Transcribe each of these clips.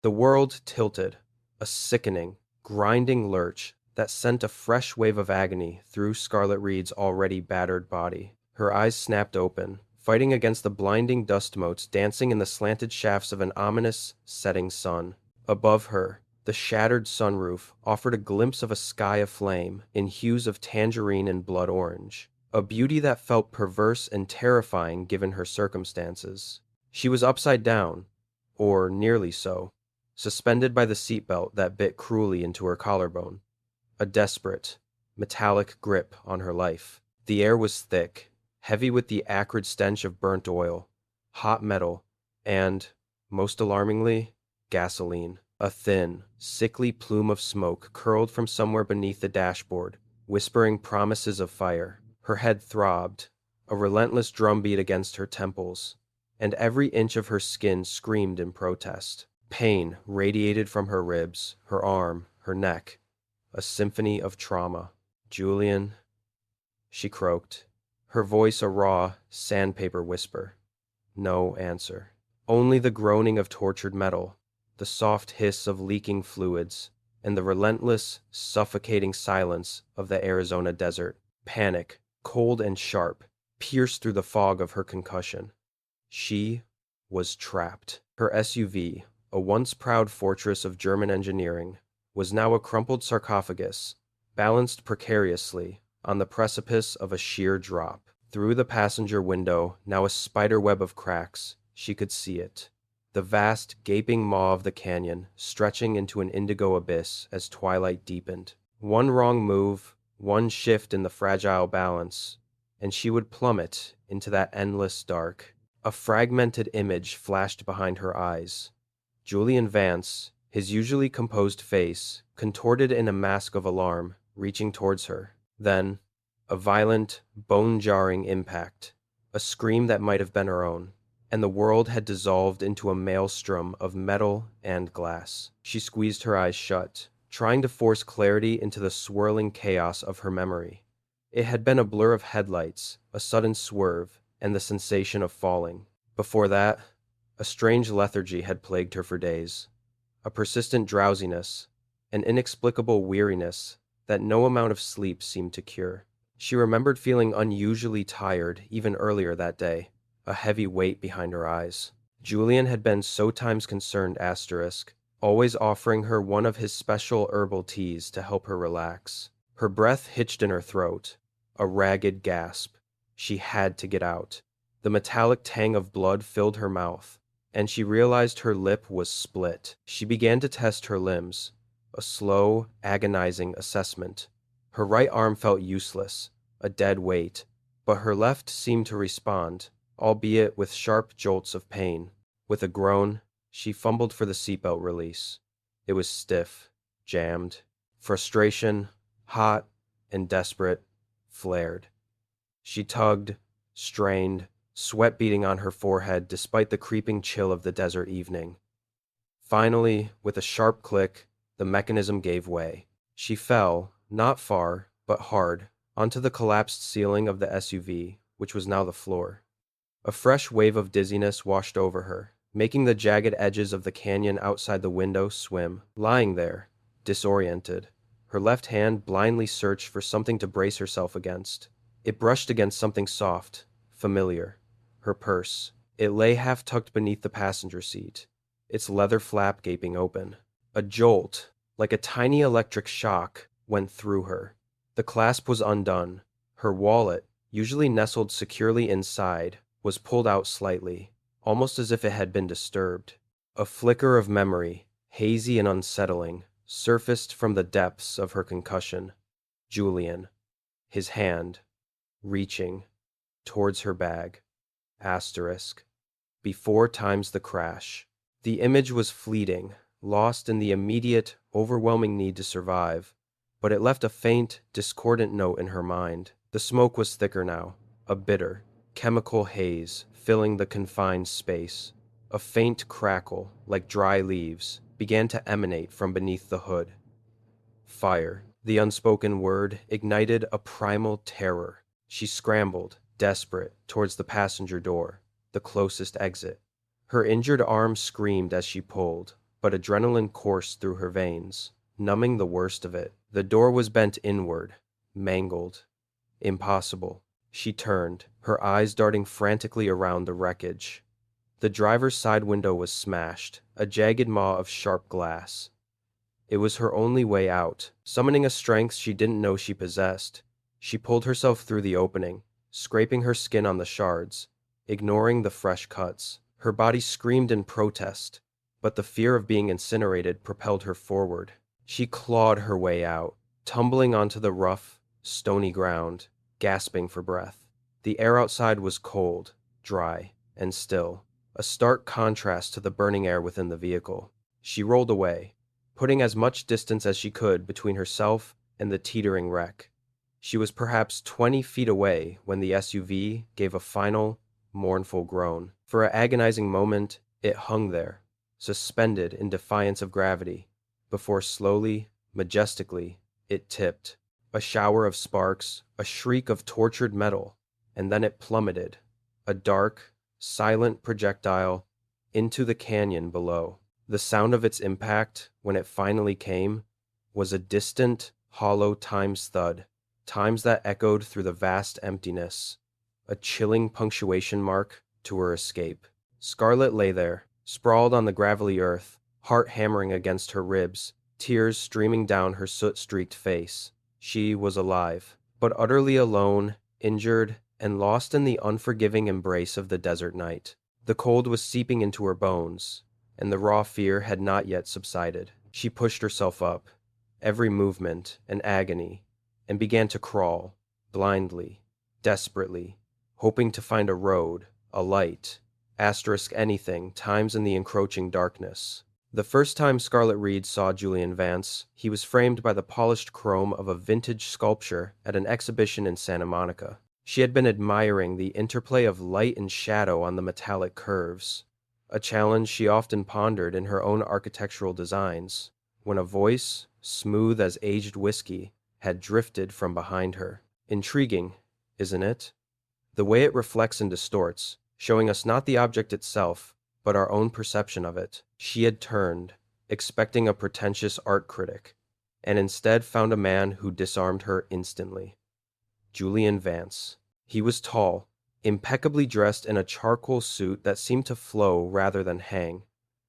The world tilted, a sickening, grinding lurch that sent a fresh wave of agony through Scarlett Reid's already battered body. Her eyes snapped open, fighting against the blinding dust motes dancing in the slanted shafts of an ominous, setting sun. Above her, the shattered sunroof offered a glimpse of a sky aflame in hues of tangerine and blood orange, a beauty that felt perverse and terrifying given her circumstances. She was upside down, or nearly so, suspended by the seatbelt that bit cruelly into her collarbone, a desperate, metallic grip on her life. The air was thick, heavy with the acrid stench of burnt oil, hot metal, and, most alarmingly, gasoline. A thin, sickly plume of smoke curled from somewhere beneath the dashboard, whispering promises of fire. Her head throbbed, a relentless drumbeat against her temples, and every inch of her skin screamed in protest. Pain radiated from her ribs, her arm, her neck, a symphony of trauma. "Julian," she croaked, her voice a raw, sandpaper whisper. No answer. Only the groaning of tortured metal, the soft hiss of leaking fluids, and the relentless, suffocating silence of the Arizona desert. Panic, cold and sharp, pierced through the fog of her concussion. She was trapped. Her SUV, a once proud fortress of German engineering, was now a crumpled sarcophagus, balanced precariously on the precipice of a sheer drop. Through the passenger window, now a spiderweb of cracks, she could see it. The vast, gaping maw of the canyon, stretching into an indigo abyss as twilight deepened. One wrong move, one shift in the fragile balance, and she would plummet into that endless dark. A fragmented image flashed behind her eyes. Julian Vance, his usually composed face, contorted in a mask of alarm, reaching towards her. Then, a violent, bone-jarring impact, a scream that might have been her own, and the world had dissolved into a maelstrom of metal and glass. She squeezed her eyes shut, trying to force clarity into the swirling chaos of her memory. It had been a blur of headlights, a sudden swerve, and the sensation of falling. Before that, a strange lethargy had plagued her for days, a persistent drowsiness, an inexplicable weariness that no amount of sleep seemed to cure. She remembered feeling unusually tired even earlier that day, a heavy weight behind her eyes. Julian had been so times concerned always offering her one of his special herbal teas to help her relax. Her breath hitched in her throat, a ragged gasp. She had to get out. The metallic tang of blood filled her mouth, and she realized her lip was split. She began to test her limbs, a slow, agonizing assessment. Her right arm felt useless, a dead weight, but her left seemed to respond, albeit with sharp jolts of pain. With a groan, she fumbled for the seatbelt release. It was stiff, jammed. Frustration, hot and desperate, flared. She tugged, strained, sweat beading on her forehead despite the creeping chill of the desert evening. Finally, with a sharp click, the mechanism gave way. She fell, not far, but hard, onto the collapsed ceiling of the SUV, which was now the floor. A fresh wave of dizziness washed over her, making the jagged edges of the canyon outside the window swim. Lying there, disoriented, her left hand blindly searched for something to brace herself against. It brushed against something soft, familiar. Her purse. It lay half tucked beneath the passenger seat, its leather flap gaping open. A jolt, like a tiny electric shock, went through her. The clasp was undone. Her wallet, usually nestled securely inside, was pulled out slightly, almost as if it had been disturbed. A flicker of memory, hazy and unsettling, surfaced from the depths of her concussion. Julian, his hand, reaching towards her bag. Asterisk. Before times the crash. The image was fleeting, lost in the immediate, overwhelming need to survive, but it left a faint, discordant note in her mind. The smoke was thicker now, a bitter, chemical haze filling the confined space. A faint crackle, like dry leaves, began to emanate from beneath the hood. Fire, the unspoken word, ignited a primal terror. She scrambled, desperate, towards the passenger door, the closest exit. Her injured arm screamed as she pulled, but adrenaline coursed through her veins, numbing the worst of it. The door was bent inward, mangled. Impossible. She turned, her eyes darting frantically around the wreckage. The driver's side window was smashed, a jagged maw of sharp glass. It was her only way out. Summoning a strength she didn't know she possessed, she pulled herself through the opening, scraping her skin on the shards, ignoring the fresh cuts. Her body screamed in protest, but the fear of being incinerated propelled her forward. She clawed her way out, tumbling onto the rough, stony ground, gasping for breath. The air outside was cold, dry, and still, a stark contrast to the burning air within the vehicle. She rolled away, putting as much distance as she could between herself and the teetering wreck. She was perhaps 20 feet away when the SUV gave a final, mournful groan. For an agonizing moment, it hung there, suspended in defiance of gravity, before slowly, majestically, it tipped. A shower of sparks, a shriek of tortured metal, and then it plummeted, a dark, silent projectile, into the canyon below. The sound of its impact, when it finally came, was a distant, hollow times thud, times that echoed through the vast emptiness, a chilling punctuation mark to her escape. Scarlett lay there, sprawled on the gravelly earth, heart hammering against her ribs, tears streaming down her soot-streaked face. She was alive, but utterly alone, injured, and lost in the unforgiving embrace of the desert night. The cold was seeping into her bones, and the raw fear had not yet subsided. She pushed herself up, every movement an agony, and began to crawl, blindly, desperately, hoping to find a road, a light, asterisk anything, times in the encroaching darkness. The first time Scarlett Reid saw Julian Vance, he was framed by the polished chrome of a vintage sculpture at an exhibition in Santa Monica. She had been admiring the interplay of light and shadow on the metallic curves, a challenge she often pondered in her own architectural designs, when a voice, smooth as aged whiskey, had drifted from behind her. Intriguing, isn't it? The way it reflects and distorts, showing us not the object itself, but our own perception of it. She had turned, expecting a pretentious art critic, and instead found a man who disarmed her instantly. Julian Vance. He was tall, impeccably dressed in a charcoal suit that seemed to flow rather than hang,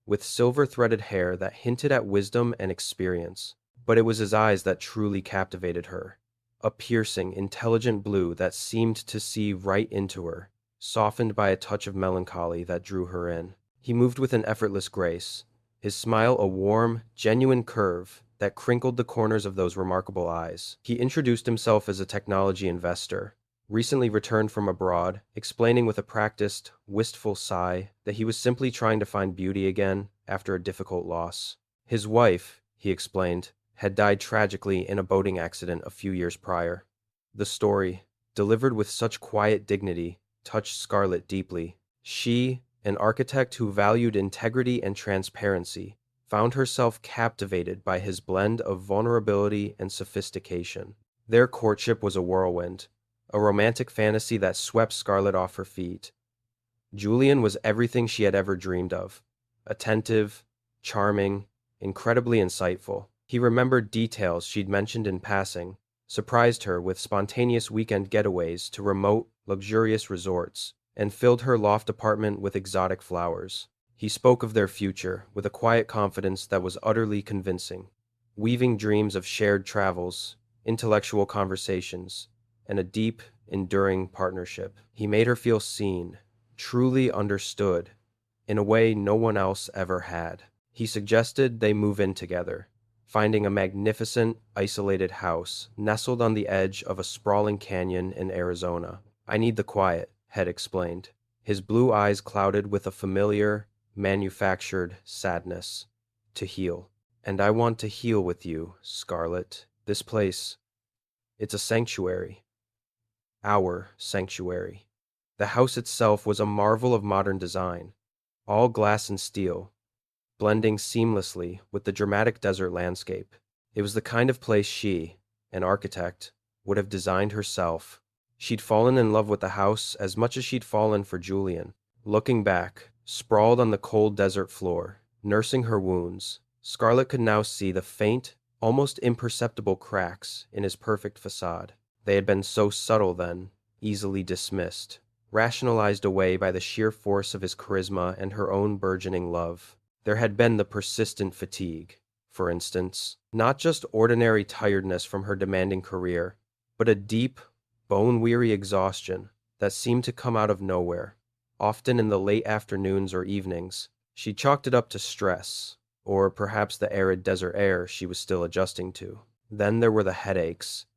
with silver-threaded hair that hinted at wisdom and experience. But it was his eyes that truly captivated her, a piercing, intelligent blue that seemed to see right into her, softened by a touch of melancholy that drew her in. He moved with an effortless grace, his smile a warm, genuine curve that crinkled the corners of those remarkable eyes. He introduced himself as a technology investor, recently returned from abroad, explaining with a practiced, wistful sigh that he was simply trying to find beauty again after a difficult loss. His wife, he explained, had died tragically in a boating accident a few years prior. The story, delivered with such quiet dignity, touched Scarlett deeply. She, an architect who valued integrity and transparency, found herself captivated by his blend of vulnerability and sophistication. Their courtship was a whirlwind, a romantic fantasy that swept Scarlett off her feet. Julian was everything she had ever dreamed of: attentive, charming, incredibly insightful. He remembered details she'd mentioned in passing, surprised her with spontaneous weekend getaways to remote, luxurious resorts, and filled her loft apartment with exotic flowers. He spoke of their future with a quiet confidence that was utterly convincing, weaving dreams of shared travels, intellectual conversations, and a deep, enduring partnership. He made her feel seen, truly understood, in a way no one else ever had. He suggested they move in together, finding a magnificent, isolated house nestled on the edge of a sprawling canyon in Arizona. "I need the quiet," Head explained, his blue eyes clouded with a familiar, manufactured sadness. "To heal. And I want to heal with you, Scarlett. This place, it's a sanctuary. Our sanctuary." The house itself was a marvel of modern design, all glass and steel, blending seamlessly with the dramatic desert landscape. It was the kind of place she, an architect, would have designed herself. She'd fallen in love with the house as much as she'd fallen for Julian. Looking back, sprawled on the cold desert floor, nursing her wounds. Scarlett could now see the faint, almost imperceptible cracks in his perfect facade. They had been so subtle then, easily dismissed, rationalized away by the sheer force of his charisma and her own burgeoning love. There had been the persistent fatigue, for instance, not just ordinary tiredness from her demanding career, but a deep, bone-weary exhaustion that seemed to come out of nowhere, often in the late afternoons or evenings. She chalked it up to stress, or perhaps the arid desert air she was still adjusting to. Then there were the headaches,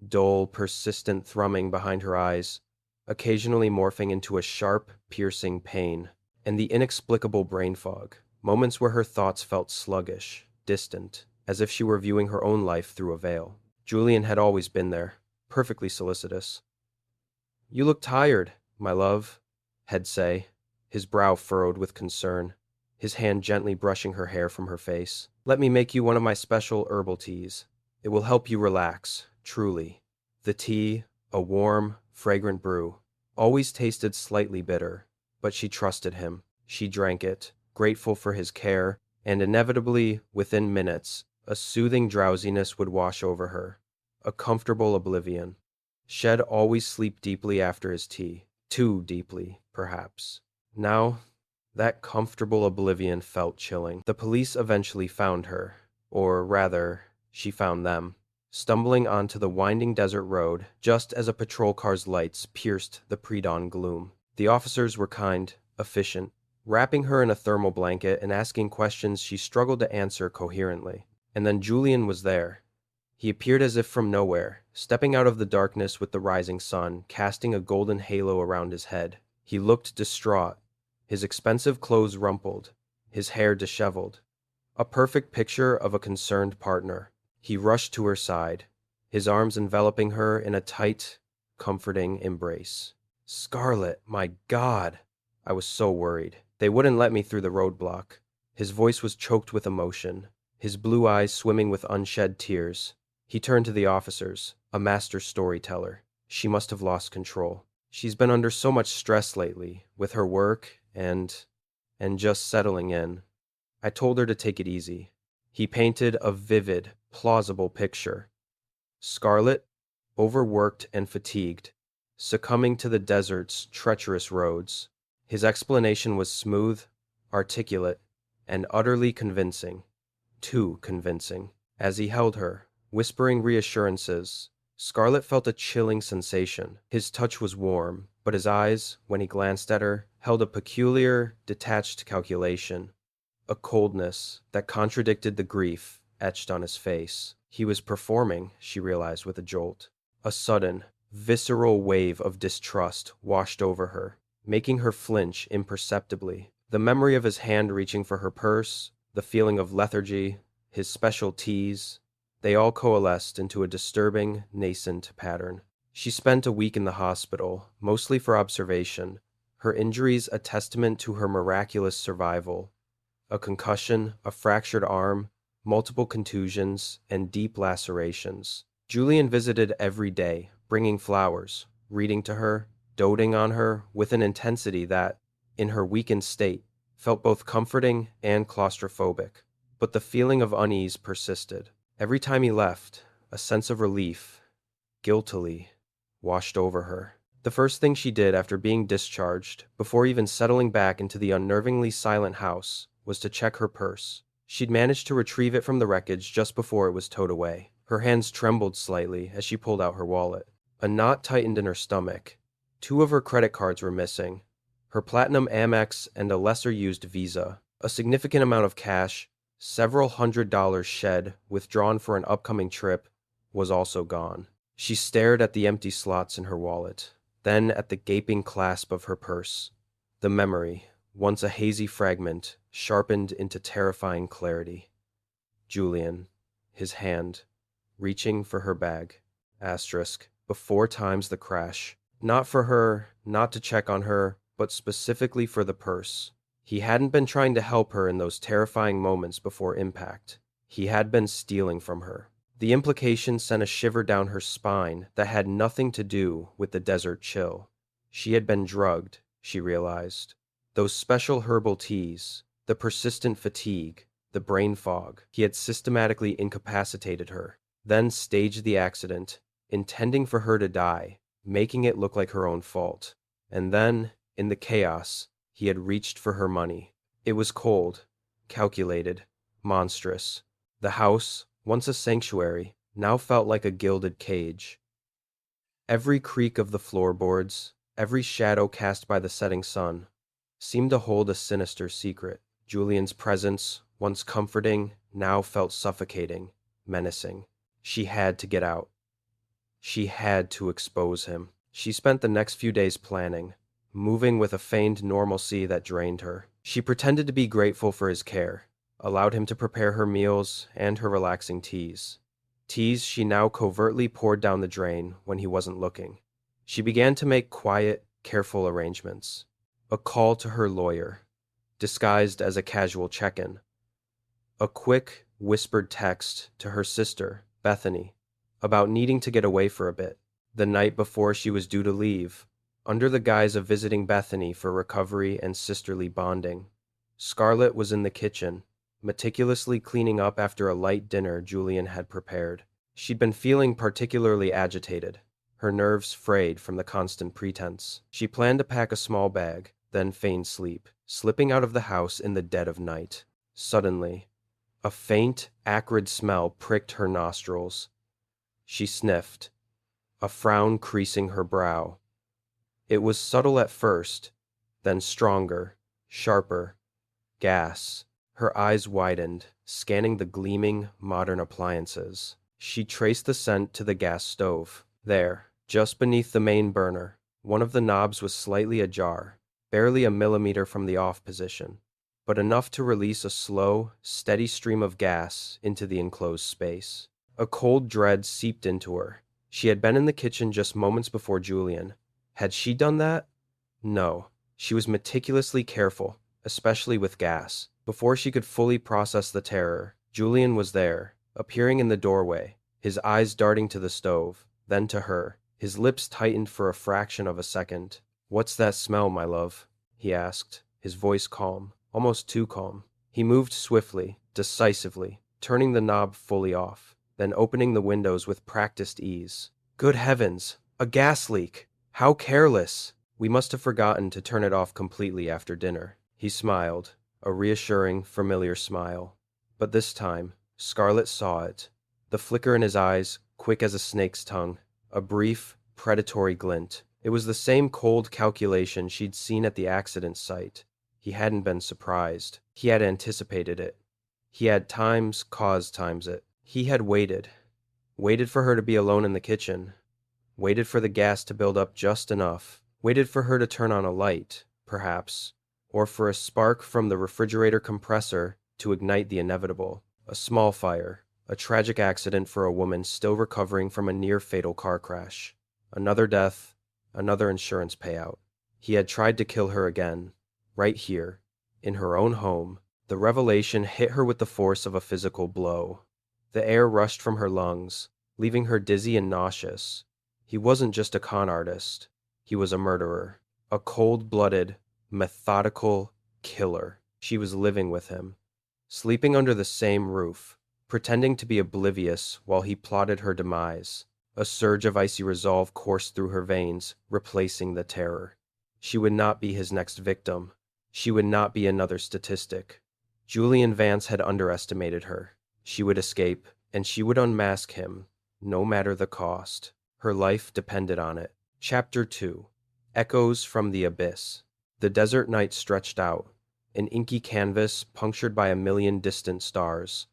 dull, persistent thrumming behind her eyes, occasionally morphing into a sharp, piercing pain, and the inexplicable brain fog, moments where her thoughts felt sluggish, distant, as if she were viewing her own life through a veil. Julian had always been there, perfectly solicitous. "You look tired, my love," he'd say, his brow furrowed with concern, his hand gently brushing her hair from her face. "Let me make you one of my special herbal teas. It will help you relax, truly." The tea, a warm, fragrant brew, always tasted slightly bitter, but she trusted him. She drank it, grateful for his care, and inevitably, within minutes, a soothing drowsiness would wash over her, a comfortable oblivion. Shed always sleep deeply after his tea, too deeply, perhaps. Now, that comfortable oblivion felt chilling. The police eventually found her, or rather, she found them, stumbling onto the winding desert road just as a patrol car's lights pierced the pre-dawn gloom. The officers were kind, efficient, wrapping her in a thermal blanket and asking questions she struggled to answer coherently. And then Julian was there. He appeared as if from nowhere, stepping out of the darkness with the rising sun, casting a golden halo around his head. He looked distraught, his expensive clothes rumpled, his hair disheveled. A perfect picture of a concerned partner. He rushed to her side, his arms enveloping her in a tight, comforting embrace. "Scarlett, my God!" I was so worried. They wouldn't let me through the roadblock. His voice was choked with emotion, his blue eyes swimming with unshed tears. He turned to the officers, a master storyteller. "She must have lost control. She's been under so much stress lately, with her work and just settling in. I told her to take it easy." He painted a vivid, plausible picture. Scarlett, overworked and fatigued, succumbing to the desert's treacherous roads. His explanation was smooth, articulate, and utterly convincing. Too convincing. As he held her, whispering reassurances, Scarlett felt a chilling sensation. His touch was warm, but his eyes, when he glanced at her, held a peculiar, detached calculation, a coldness that contradicted the grief etched on his face. He was performing, she realized with a jolt. A sudden, visceral wave of distrust washed over her, making her flinch imperceptibly. The memory of his hand reaching for her purse, the feeling of lethargy, his special teas, they all coalesced into a disturbing, nascent pattern. She spent a week in the hospital, mostly for observation, her injuries a testament to her miraculous survival. A concussion, a fractured arm, multiple contusions, and deep lacerations. Julian visited every day, bringing flowers, reading to her, doting on her with an intensity that, in her weakened state, felt both comforting and claustrophobic. But the feeling of unease persisted. Every time he left, a sense of relief, guiltily, washed over her. The first thing she did after being discharged, before even settling back into the unnervingly silent house, was to check her purse. She'd managed to retrieve it from the wreckage just before it was towed away. Her hands trembled slightly as she pulled out her wallet. A knot tightened in her stomach. 2 of her credit cards were missing, her Platinum Amex and a lesser-used Visa. A significant amount of cash, several $100s shed, withdrawn for an upcoming trip, was also gone. She stared at the empty slots in her wallet, then at the gaping clasp of her purse. The memory, once a hazy fragment, sharpened into terrifying clarity. Julian, his hand, reaching for her bag. Asterisk, before times the crash. Not for her, not to check on her, but specifically for the purse. He hadn't been trying to help her in those terrifying moments before impact. He had been stealing from her. The implication sent a shiver down her spine that had nothing to do with the desert chill. She had been drugged, she realized. Those special herbal teas, The persistent fatigue, the brain fog. He had systematically incapacitated her, then staged the accident, intending for her to die, making it look like her own fault. And then, in the chaos, he had reached for her money. It was cold, calculated, monstrous. The house, once a sanctuary, now felt like a gilded cage. Every creak of the floorboards, every shadow cast by the setting sun, seemed to hold a sinister secret. Julian's presence, once comforting, now felt suffocating, menacing. She had to get out. She had to expose him. She spent the next few days planning, moving with a feigned normalcy that drained her. She pretended to be grateful for his care, allowed him to prepare her meals and her relaxing teas. Teas she now covertly poured down the drain when he wasn't looking. She began to make quiet, careful arrangements. A call to her lawyer, disguised as a casual check-in. A quick, whispered text to her sister, Bethany, about needing to get away for a bit. The night before she was due to leave, under the guise of visiting Bethany for recovery and sisterly bonding, Scarlett was in the kitchen, meticulously cleaning up after a light dinner Julian had prepared. She'd been feeling particularly agitated, her nerves frayed from the constant pretense. She planned to pack a small bag, then feign sleep, slipping out of the house in the dead of night. Suddenly, a faint, acrid smell pricked her nostrils. She sniffed, a frown creasing her brow. It was subtle at first, then stronger, sharper. Gas. Her eyes widened, scanning the gleaming, modern appliances. She traced the scent to the gas stove. There, just beneath the main burner, one of the knobs was slightly ajar, barely a millimeter from the off position, but enough to release a slow, steady stream of gas into the enclosed space. A cold dread seeped into her. She had been in the kitchen just moments before Julian. Had she done that? No. She was meticulously careful, especially with gas. Before she could fully process the terror, Julian was there, appearing in the doorway, his eyes darting to the stove, then to her. His lips tightened for a fraction of a second. "What's that smell, my love?" he asked, his voice calm, almost too calm. He moved swiftly, decisively, turning the knob fully off, then opening the windows with practiced ease. "Good heavens! A gas leak! How careless! We must have forgotten to turn it off completely after dinner." He smiled, a reassuring, familiar smile. But this time, Scarlett saw it. The flicker in his eyes, quick as a snake's tongue. A brief, predatory glint. It was the same cold calculation she'd seen at the accident site. He hadn't been surprised. He had anticipated it. He had caused times it. He had waited. Waited for her to be alone in the kitchen. Waited for the gas to build up just enough. Waited for her to turn on a light, perhaps, or for a spark from the refrigerator compressor to ignite the inevitable. A small fire, a tragic accident for a woman still recovering from a near-fatal car crash. Another death, another insurance payout. He had tried to kill her again, right here, in her own home. The revelation hit her with the force of a physical blow. The air rushed from her lungs, leaving her dizzy and nauseous. He wasn't just a con artist. He was a murderer. A cold-blooded, methodical killer. She was living with him, sleeping under the same roof, pretending to be oblivious while he plotted her demise. A surge of icy resolve coursed through her veins, replacing the terror. She would not be his next victim. She would not be another statistic. Julian Vance had underestimated her. She would escape, and she would unmask him, no matter the cost. Her life depended on it. Chapter 2. Echoes from the Abyss. The desert night stretched out, an inky canvas punctured by a million distant stars.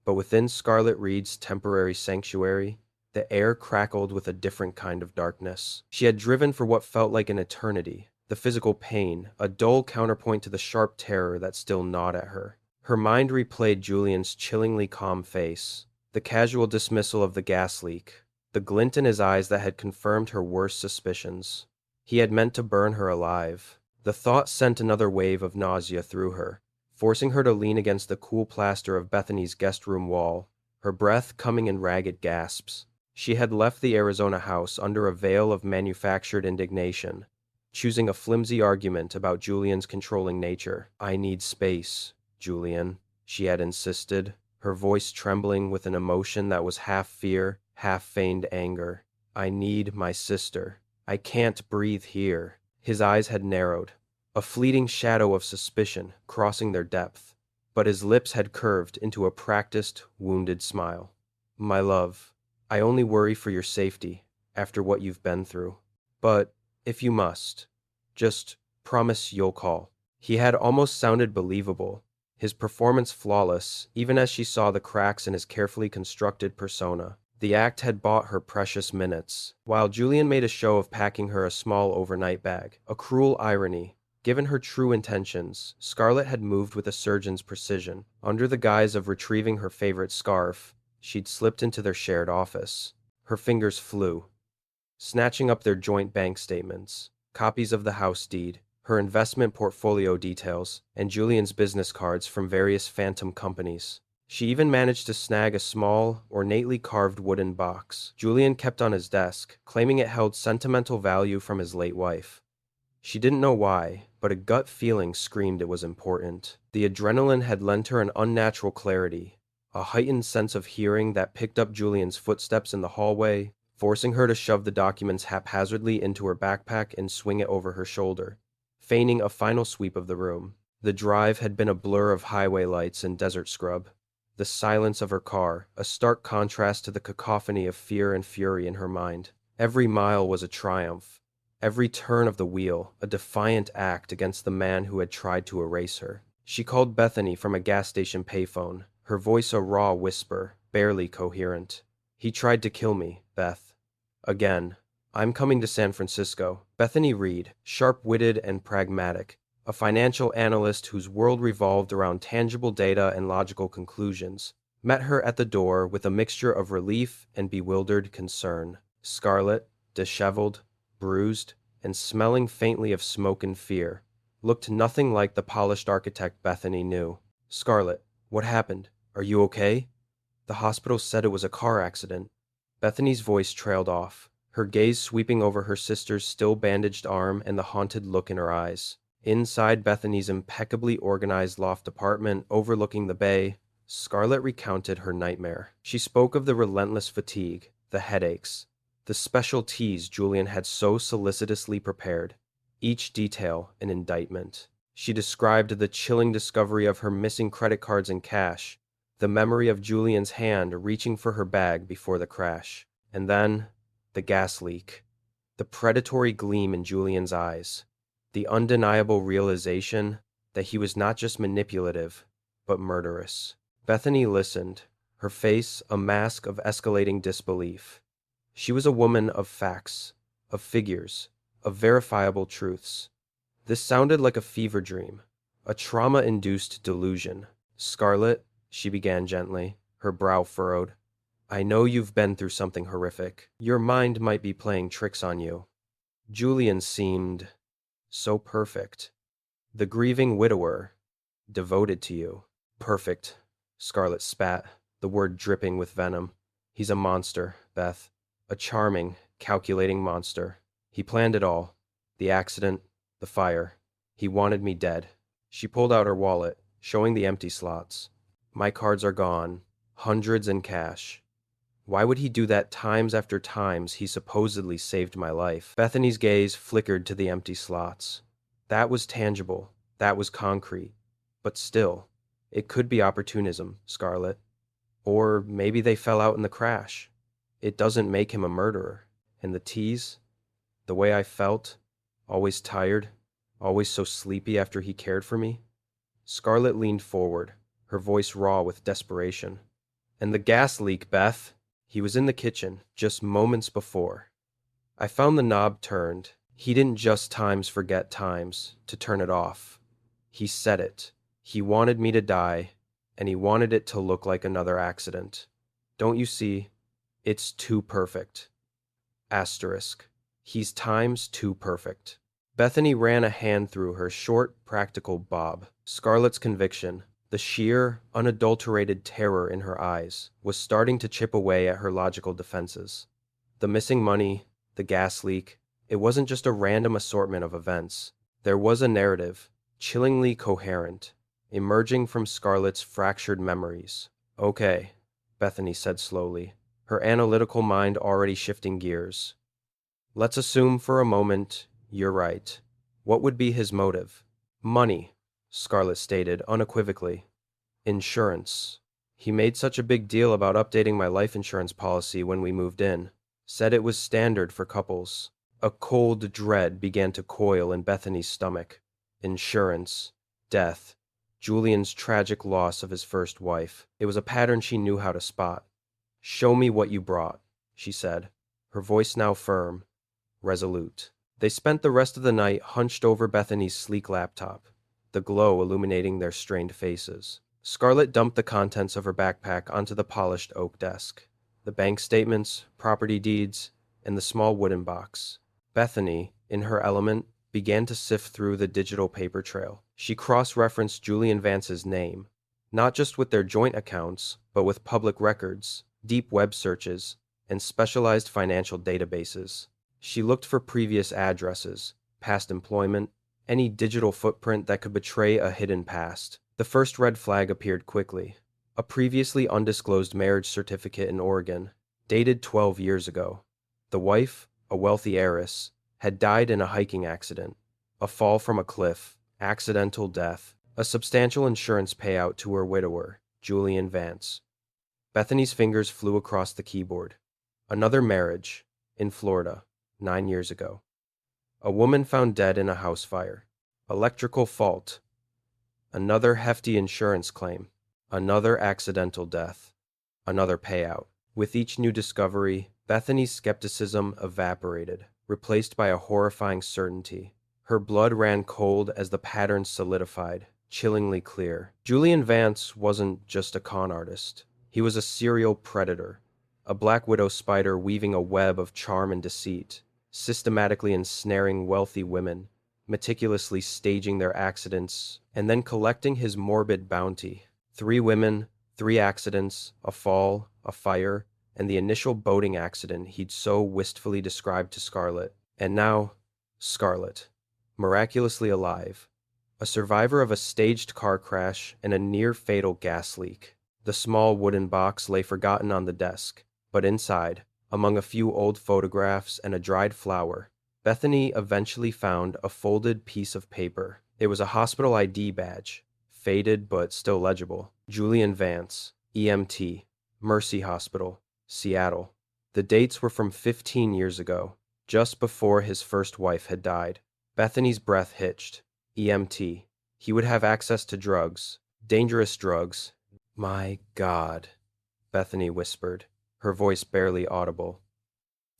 But within Scarlett Reid's temporary sanctuary, the air crackled with a different kind of darkness. She had driven for what felt like an eternity, the physical pain, a dull counterpoint to the sharp terror that still gnawed at her. Her mind replayed Julian's chillingly calm face, the casual dismissal of the gas leak, the glint in his eyes that had confirmed her worst suspicions. He had meant to burn her alive. The thought sent another wave of nausea through her, forcing her to lean against the cool plaster of Bethany's guest room wall, her breath coming in ragged gasps. She had left the Arizona house under a veil of manufactured indignation, choosing a flimsy argument about Julian's controlling nature. "I need space," Julian, she had insisted, her voice trembling with an emotion that was half fear, half feigned anger. I need my sister. I can't breathe here. His eyes had narrowed, a fleeting shadow of suspicion crossing their depth, but his lips had curved into a practiced, wounded smile. My love, I only worry for your safety after what you've been through. But, if you must, just promise you'll call. He had almost sounded believable, his performance flawless, even as she saw the cracks in his carefully constructed persona. The act had bought her precious minutes, while Julian made a show of packing her a small overnight bag. A cruel irony. Given her true intentions, Scarlett had moved with a surgeon's precision. Under the guise of retrieving her favorite scarf, she'd slipped into their shared office. Her fingers flew, snatching up their joint bank statements, copies of the house deed, her investment portfolio details, and Julian's business cards from various phantom companies. She even managed to snag a small, ornately carved wooden box Julian kept on his desk, claiming it held sentimental value from his late wife. She didn't know why, but a gut feeling screamed it was important. The adrenaline had lent her an unnatural clarity, a heightened sense of hearing that picked up Julian's footsteps in the hallway, forcing her to shove the documents haphazardly into her backpack and swing it over her shoulder, feigning a final sweep of the room. The drive had been a blur of highway lights and desert scrub. The silence of her car, a stark contrast to the cacophony of fear and fury in her mind. Every mile was a triumph. Every turn of the wheel, a defiant act against the man who had tried to erase her. She called Bethany from a gas station payphone, her voice a raw whisper, barely coherent. He tried to kill me, Beth. Again. I'm coming to San Francisco. Bethany Reid, sharp-witted and pragmatic, a financial analyst whose world revolved around tangible data and logical conclusions, met her at the door with a mixture of relief and bewildered concern. Scarlett, disheveled, bruised, and smelling faintly of smoke and fear, looked nothing like the polished architect Bethany knew. Scarlett, what happened? Are you okay? The hospital said it was a car accident. Bethany's voice trailed off, her gaze sweeping over her sister's still bandaged arm and the haunted look in her eyes. Inside Bethany's impeccably organized loft apartment overlooking the bay, Scarlett recounted her nightmare. She spoke of the relentless fatigue, the headaches, the special teas Julian had so solicitously prepared, each detail an indictment. She described the chilling discovery of her missing credit cards and cash, the memory of Julian's hand reaching for her bag before the crash, and then the gas leak, the predatory gleam in Julian's eyes, the undeniable realization that he was not just manipulative, but murderous. Bethany listened, her face a mask of escalating disbelief. She was a woman of facts, of figures, of verifiable truths. This sounded like a fever dream, a trauma-induced delusion. Scarlett, she began gently, her brow furrowed, I know you've been through something horrific. Your mind might be playing tricks on you. Julian seemed so perfect. The grieving widower, devoted to you. Perfect, Scarlett spat, the word dripping with venom. He's a monster, Beth. A charming, calculating monster. He planned it all. The accident, the fire. He wanted me dead. She pulled out her wallet, showing the empty slots. My cards are gone. Hundreds in cash. Why would he do that times after times he supposedly saved my life? Bethany's gaze flickered to the empty slots. That was tangible. That was concrete. But still, it could be opportunism, Scarlett. Or maybe they fell out in the crash. It doesn't make him a murderer. And the tease? The way I felt? Always tired? Always so sleepy after he cared for me? Scarlett leaned forward, her voice raw with desperation. And the gas leak, Beth! He was in the kitchen, just moments before. I found the knob turned. He didn't just times forget times, to turn it off. He said it. He wanted me to die, and he wanted it to look like another accident. Don't you see? It's too perfect. Asterisk. He's times too perfect. Bethany ran a hand through her short, practical bob. Scarlett's conviction, the sheer, unadulterated terror in her eyes, was starting to chip away at her logical defenses. The missing money, the gas leak, it wasn't just a random assortment of events. There was a narrative, chillingly coherent, emerging from Scarlett's fractured memories. Okay, Bethany said slowly, her analytical mind already shifting gears. Let's assume for a moment you're right. What would be his motive? Money, Scarlett stated unequivocally. Insurance. He made such a big deal about updating my life insurance policy when we moved in. Said it was standard for couples. A cold dread began to coil in Bethany's stomach. Insurance. Death. Julian's tragic loss of his first wife. It was a pattern she knew how to spot. Show me what you brought, she said, her voice now firm, resolute. They spent the rest of the night hunched over Bethany's sleek laptop, the glow illuminating their strained faces. Scarlett dumped the contents of her backpack onto the polished oak desk. The bank statements, property deeds, and the small wooden box. Bethany, in her element, began to sift through the digital paper trail. She cross-referenced Julian Vance's name, not just with their joint accounts, but with public records, deep web searches, and specialized financial databases. She looked for previous addresses, past employment, any digital footprint that could betray a hidden past. The first red flag appeared quickly. A previously undisclosed marriage certificate in Oregon, dated 12 years ago. The wife, a wealthy heiress, had died in a hiking accident, a fall from a cliff, accidental death, a substantial insurance payout to her widower, Julian Vance. Bethany's fingers flew across the keyboard. Another marriage, in Florida, 9 years ago. A woman found dead in a house fire. Electrical fault. Another hefty insurance claim. Another accidental death. Another payout. With each new discovery, Bethany's skepticism evaporated, replaced by a horrifying certainty. Her blood ran cold as the pattern solidified, chillingly clear. Julian Vance wasn't just a con artist. He was a serial predator, a black widow spider weaving a web of charm and deceit, systematically ensnaring wealthy women, meticulously staging their accidents, and then collecting his morbid bounty. 3 women, 3 accidents, a fall, a fire, and the initial boating accident he'd so wistfully described to Scarlett. And now, Scarlett, miraculously alive, a survivor of a staged car crash and a near-fatal gas leak. The small wooden box lay forgotten on the desk, but inside, among a few old photographs and a dried flower, Bethany eventually found a folded piece of paper. It was a hospital ID badge, faded but still legible. Julian Vance, EMT, Mercy Hospital, Seattle. The dates were from 15 years ago, just before his first wife had died. Bethany's breath hitched. EMT. He would have access to drugs, dangerous drugs. My God, Bethany whispered, her voice barely audible.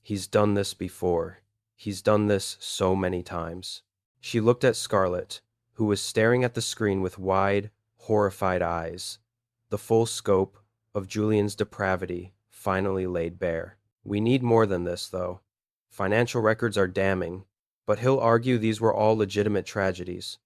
He's done this before. He's done this so many times. She looked at Scarlett, who was staring at the screen with wide, horrified eyes. The full scope of Julian's depravity finally laid bare. We need more than this, though. Financial records are damning, but he'll argue these were all legitimate tragedies.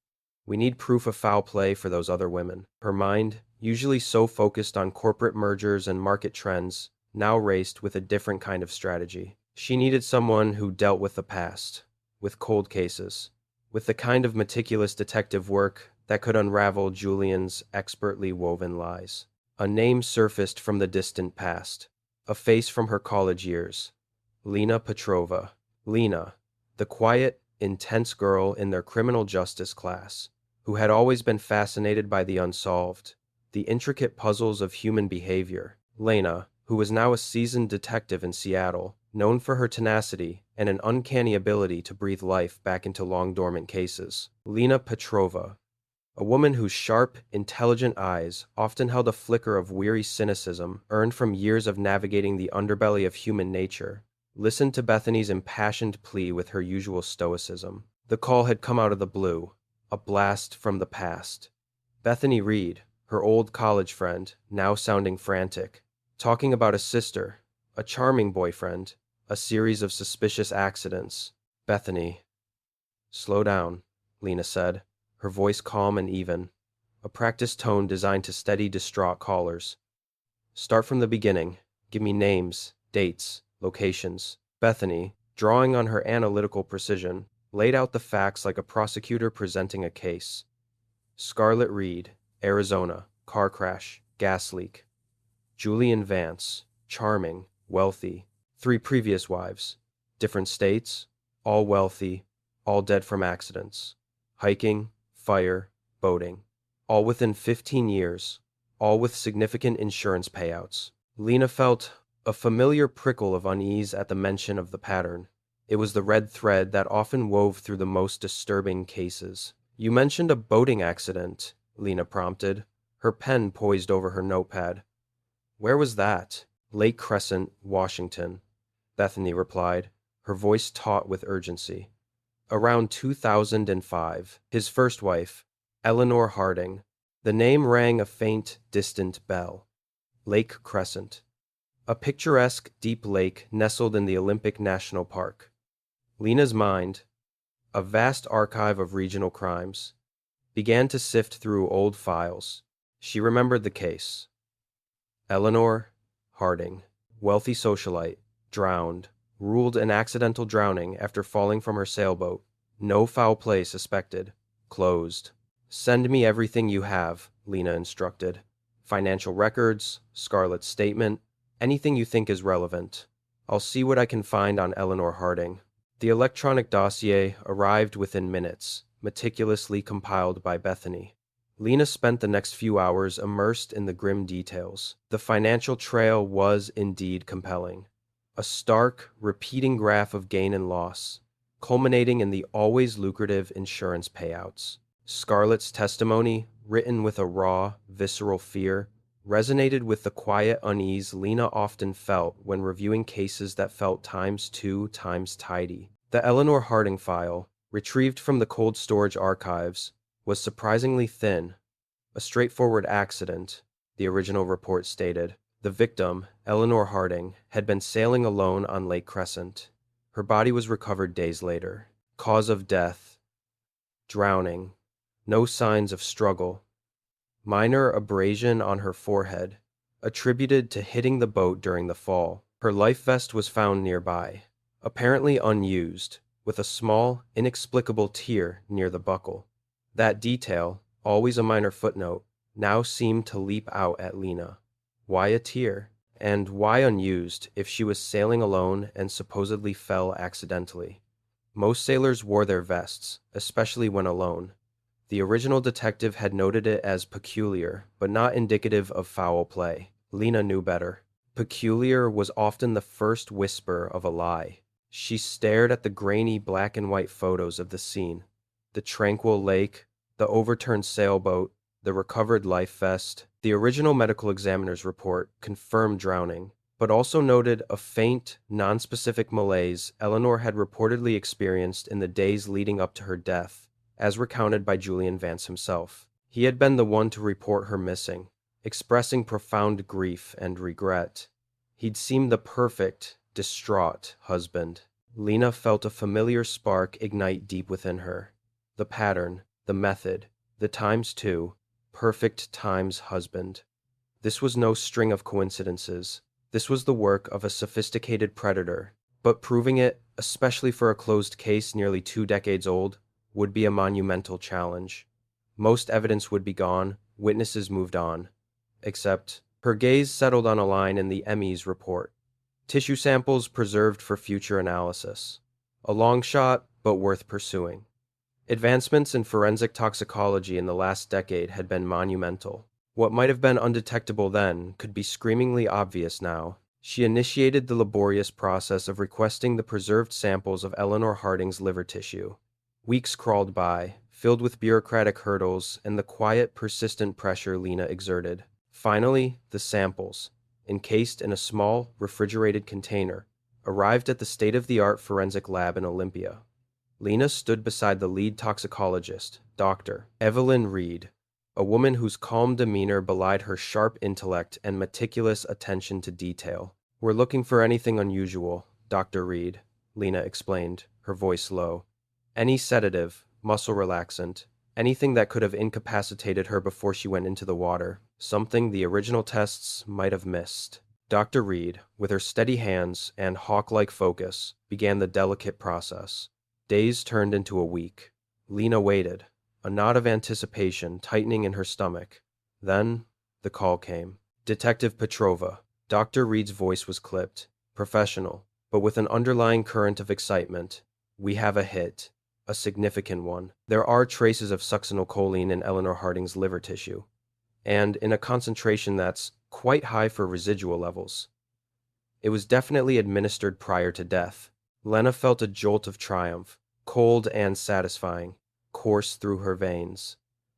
We need proof of foul play for those other women. Her mind, usually so focused on corporate mergers and market trends, now raced with a different kind of strategy. She needed someone who dealt with the past, with cold cases, with the kind of meticulous detective work that could unravel Julian's expertly woven lies. A name surfaced from the distant past, a face from her college years. Lena Petrova. Lena, the quiet, intense girl in their criminal justice class, who had always been fascinated by the unsolved, the intricate puzzles of human behavior. Lena, who was now a seasoned detective in Seattle, known for her tenacity and an uncanny ability to breathe life back into long-dormant cases. Lena Petrova, a woman whose sharp, intelligent eyes often held a flicker of weary cynicism earned from years of navigating the underbelly of human nature, listened to Bethany's impassioned plea with her usual stoicism. The call had come out of the blue, a blast from the past. Bethany Reid, her old college friend, now sounding frantic, talking about a sister, a charming boyfriend, a series of suspicious accidents. Bethany. Slow down, Lena said, her voice calm and even, a practiced tone designed to steady distraught callers. Start from the beginning. Give me names, dates, locations. Bethany, drawing on her analytical precision, laid out the facts like a prosecutor presenting a case. Scarlett Reid, Arizona, car crash, gas leak. Julian Vance, charming, wealthy. 3 previous wives. Different states, all wealthy, all dead from accidents. Hiking, fire, boating. All within 15 years, all with significant insurance payouts. Lena felt a familiar prickle of unease at the mention of the pattern. It was the red thread that often wove through the most disturbing cases. "You mentioned a boating accident," Lena prompted, her pen poised over her notepad. "Where was that?" "Lake Crescent, Washington," Bethany replied, her voice taut with urgency. "Around 2005. His first wife, Eleanor Harding." The name rang a faint, distant bell. Lake Crescent. A picturesque, deep lake nestled in the Olympic National Park. Lena's mind, a vast archive of regional crimes, began to sift through old files. She remembered the case. Eleanor Harding, wealthy socialite, drowned, ruled an accidental drowning after falling from her sailboat. No foul play suspected. Closed. "Send me everything you have," Lena instructed. "Financial records, Scarlett's statement, anything you think is relevant. I'll see what I can find on Eleanor Harding." The electronic dossier arrived within minutes, meticulously compiled by Bethany. Lena spent the next few hours immersed in the grim details. The financial trail was indeed compelling. A stark, repeating graph of gain and loss, culminating in the always lucrative insurance payouts. Scarlett's testimony, written with a raw, visceral fear, resonated with the quiet unease Lena often felt when reviewing cases that felt times 2 times tidy. The Eleanor Harding file, retrieved from the cold storage archives, was surprisingly thin. A straightforward accident, the original report stated. The victim, Eleanor Harding, had been sailing alone on Lake Crescent. Her body was recovered days later. Cause of death: drowning. No signs of struggle. Minor abrasion on her forehead, attributed to hitting the boat during the fall. Her life vest was found nearby, apparently unused, with a small, inexplicable tear near the buckle. That detail, always a minor footnote, now seemed to leap out at Lena. Why a tear? And why unused if she was sailing alone and supposedly fell accidentally? Most sailors wore their vests, especially when alone. The original detective had noted it as peculiar, but not indicative of foul play. Lena knew better. Peculiar was often the first whisper of a lie. She stared at the grainy black and white photos of the scene. The tranquil lake, the overturned sailboat, the recovered life vest. The original medical examiner's report confirmed drowning, but also noted a faint, nonspecific malaise Eleanor had reportedly experienced in the days leading up to her death, as recounted by Julian Vance himself. He had been the one to report her missing, expressing profound grief and regret. He'd seemed the perfect, distraught husband. Lena felt a familiar spark ignite deep within her. The pattern, the method, the times 2, perfect times husband. This was no string of coincidences. This was the work of a sophisticated predator, but proving it, especially for a closed case nearly 2 decades old, would be a monumental challenge. Most evidence would be gone, witnesses moved on. Except, her gaze settled on a line in the ME's report. Tissue samples preserved for future analysis. A long shot, but worth pursuing. Advancements in forensic toxicology in the last decade had been monumental. What might have been undetectable then could be screamingly obvious now. She initiated the laborious process of requesting the preserved samples of Eleanor Harding's liver tissue. Weeks crawled by, filled with bureaucratic hurdles and the quiet, persistent pressure Lena exerted. Finally, the samples, encased in a small, refrigerated container, arrived at the state-of-the-art forensic lab in Olympia. Lena stood beside the lead toxicologist, Dr. Evelyn Reid, a woman whose calm demeanor belied her sharp intellect and meticulous attention to detail. "We're looking for anything unusual, Dr. Reid," Lena explained, her voice low. "Any sedative, muscle relaxant, anything that could have incapacitated her before she went into the water, something the original tests might have missed." Dr. Reid, with her steady hands and hawk-like focus, began the delicate process. Days turned into a week. Lena waited, a knot of anticipation tightening in her stomach. Then, the call came. Detective Petrova. Dr. Reid's voice was clipped, professional, but with an underlying current of excitement. We have a hit. A significant one. There are traces of succinylcholine in Eleanor Harding's liver tissue, and in a concentration that's quite high for residual levels. It was definitely administered prior to death. Lena felt a jolt of triumph, cold and satisfying, course through her veins.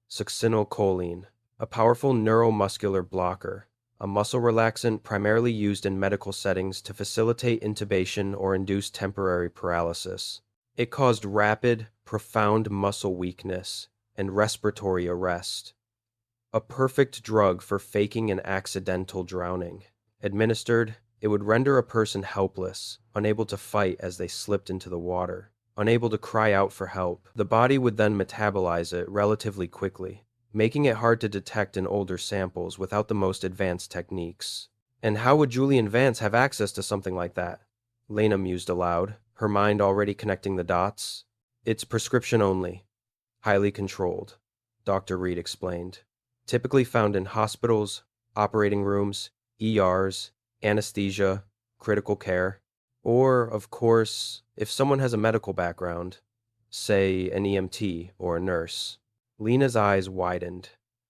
Succinylcholine, a powerful neuromuscular blocker, a muscle relaxant primarily used in medical settings to facilitate intubation or induce temporary paralysis. It caused rapid, profound muscle weakness and respiratory arrest. A perfect drug for faking an accidental drowning. Administered, it would render a person helpless, unable to fight as they slipped into the water, unable to cry out for help. The body would then metabolize it relatively quickly, making it hard to detect in older samples without the most advanced techniques. And how would Julian Vance have access to something like that? Lena mused aloud, her mind already connecting the dots. It's prescription only, highly controlled, Dr. Reid explained. Typically found in hospitals, operating rooms, ERs, anesthesia, critical care, or, of course, if someone has a medical background, say an EMT or a nurse. Lena's eyes widened.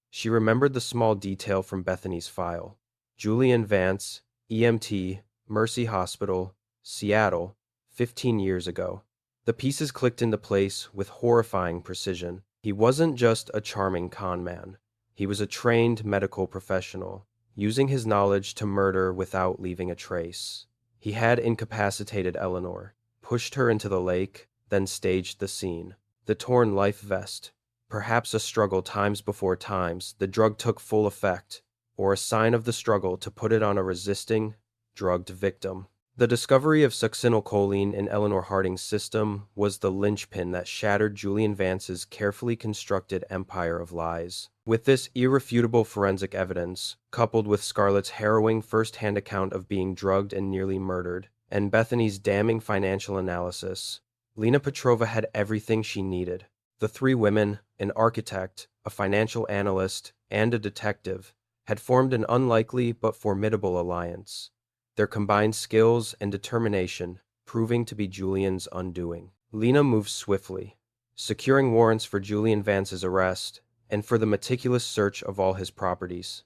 She remembered the small detail from Bethany's file. Julian Vance, EMT, Mercy Hospital, Seattle, 15 years ago. The pieces clicked into place with horrifying precision. He wasn't just a charming con man. He was a trained medical professional, using his knowledge to murder without leaving a trace. He had incapacitated Eleanor, pushed her into the lake, then staged the scene. The torn life vest, perhaps a struggle times before times, the drug took full effect, or a sign of the struggle to put it on a resisting, drugged victim. The discovery of succinylcholine in Eleanor Harding's system was the linchpin that shattered Julian Vance's carefully constructed empire of lies. With this irrefutable forensic evidence, coupled with Scarlett's harrowing first-hand account of being drugged and nearly murdered, and Bethany's damning financial analysis, Lena Petrova had everything she needed. The three women, an architect, a financial analyst, and a detective, had formed an unlikely but formidable alliance, their combined skills and determination proving to be Julian's undoing. Lena moved swiftly, securing warrants for Julian Vance's arrest and for the meticulous search of all his properties.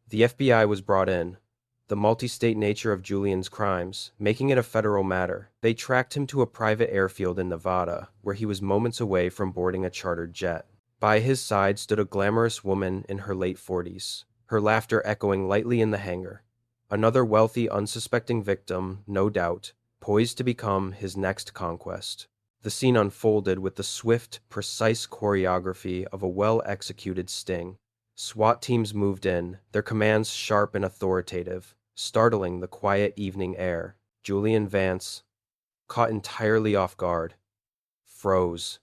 The FBI was brought in, the multi-state nature of Julian's crimes making it a federal matter. They tracked him to a private airfield in Nevada, where he was moments away from boarding a chartered jet. By his side stood a glamorous woman in her late 40s, her laughter echoing lightly in the hangar. Another wealthy, unsuspecting victim, no doubt, poised to become his next conquest. The scene unfolded with the swift, precise choreography of a well-executed sting. SWAT teams moved in, their commands sharp and authoritative, startling the quiet evening air. Julian Vance, caught entirely off guard, froze,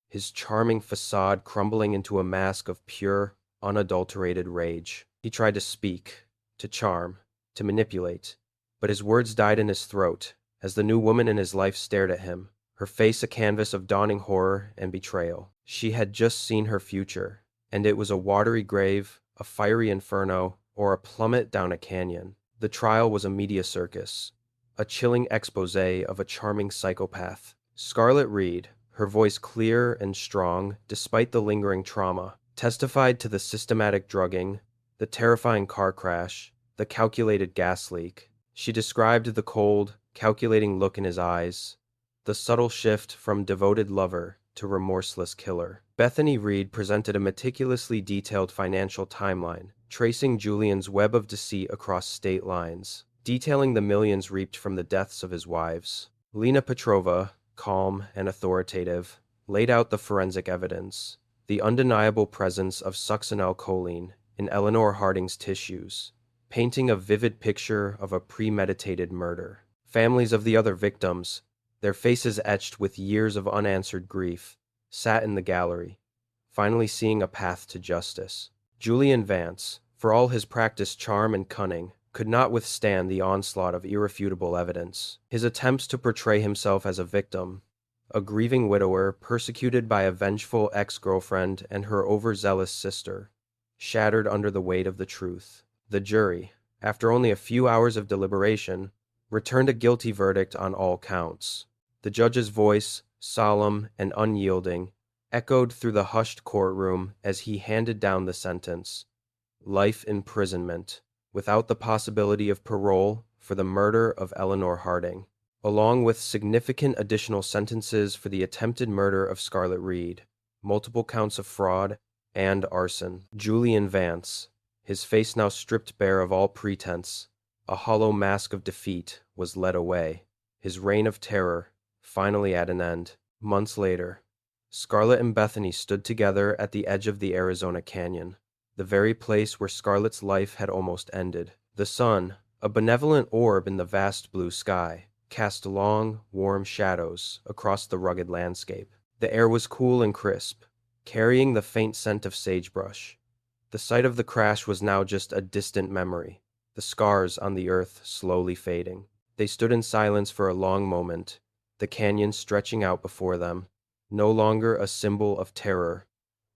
his charming facade crumbling into a mask of pure, unadulterated rage. He tried to speak, to charm, to manipulate, but his words died in his throat as the new woman in his life stared at him, her face a canvas of dawning horror and betrayal. She had just seen her future, and it was a watery grave, a fiery inferno, or a plummet down a canyon. The trial was a media circus, a chilling exposé of a charming psychopath. Scarlett Reid, her voice clear and strong despite the lingering trauma, testified to the systematic drugging, the terrifying car crash, the calculated gas leak. She described the cold, calculating look in his eyes, the subtle shift from devoted lover to remorseless killer. Bethany Reid presented a meticulously detailed financial timeline, tracing Julian's web of deceit across state lines, detailing the millions reaped from the deaths of his wives. Lena Petrova, calm and authoritative, laid out the forensic evidence, the undeniable presence of succinylcholine in Eleanor Harding's tissues, painting a vivid picture of a premeditated murder. Families of the other victims, their faces etched with years of unanswered grief, sat in the gallery, finally seeing a path to justice. Julian Vance, for all his practiced charm and cunning, could not withstand the onslaught of irrefutable evidence. His attempts to portray himself as a victim, a grieving widower persecuted by a vengeful ex-girlfriend and her overzealous sister, shattered under the weight of the truth. The jury, after only a few hours of deliberation, returned a guilty verdict on all counts. The judge's voice, solemn and unyielding, echoed through the hushed courtroom as he handed down the sentence: life imprisonment, without the possibility of parole for the murder of Eleanor Harding, along with significant additional sentences for the attempted murder of Scarlett Reid, multiple counts of fraud, and arson. Julian Vance, his face now stripped bare of all pretense, a hollow mask of defeat, was led away, his reign of terror finally at an end. Months later, Scarlett and Bethany stood together at the edge of the Arizona Canyon, the very place where Scarlett's life had almost ended. The sun, a benevolent orb in the vast blue sky, cast long, warm shadows across the rugged landscape. The air was cool and crisp, carrying the faint scent of sagebrush. The site of the crash was now just a distant memory, the scars on the earth slowly fading. They stood in silence for a long moment, the canyon stretching out before them, no longer a symbol of terror,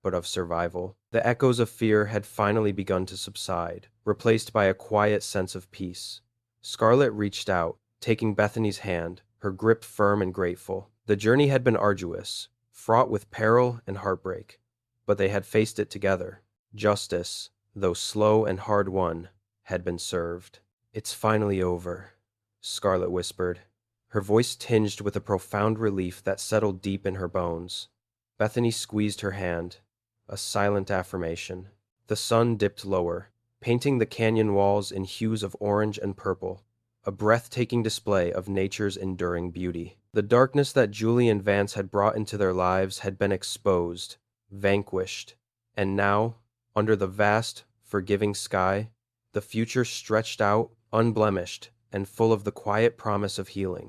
but of survival. The echoes of fear had finally begun to subside, replaced by a quiet sense of peace. Scarlett reached out, taking Bethany's hand, her grip firm and grateful. The journey had been arduous, fraught with peril and heartbreak, but they had faced it together. Justice, though slow and hard won, had been served. "It's finally over," Scarlett whispered, her voice tinged with a profound relief that settled deep in her bones. Bethany squeezed her hand, a silent affirmation. The sun dipped lower, painting the canyon walls in hues of orange and purple, a breathtaking display of nature's enduring beauty. The darkness that Julian Vance had brought into their lives had been exposed, vanquished, and now, under the vast, forgiving sky, the future stretched out, unblemished, and full of the quiet promise of healing.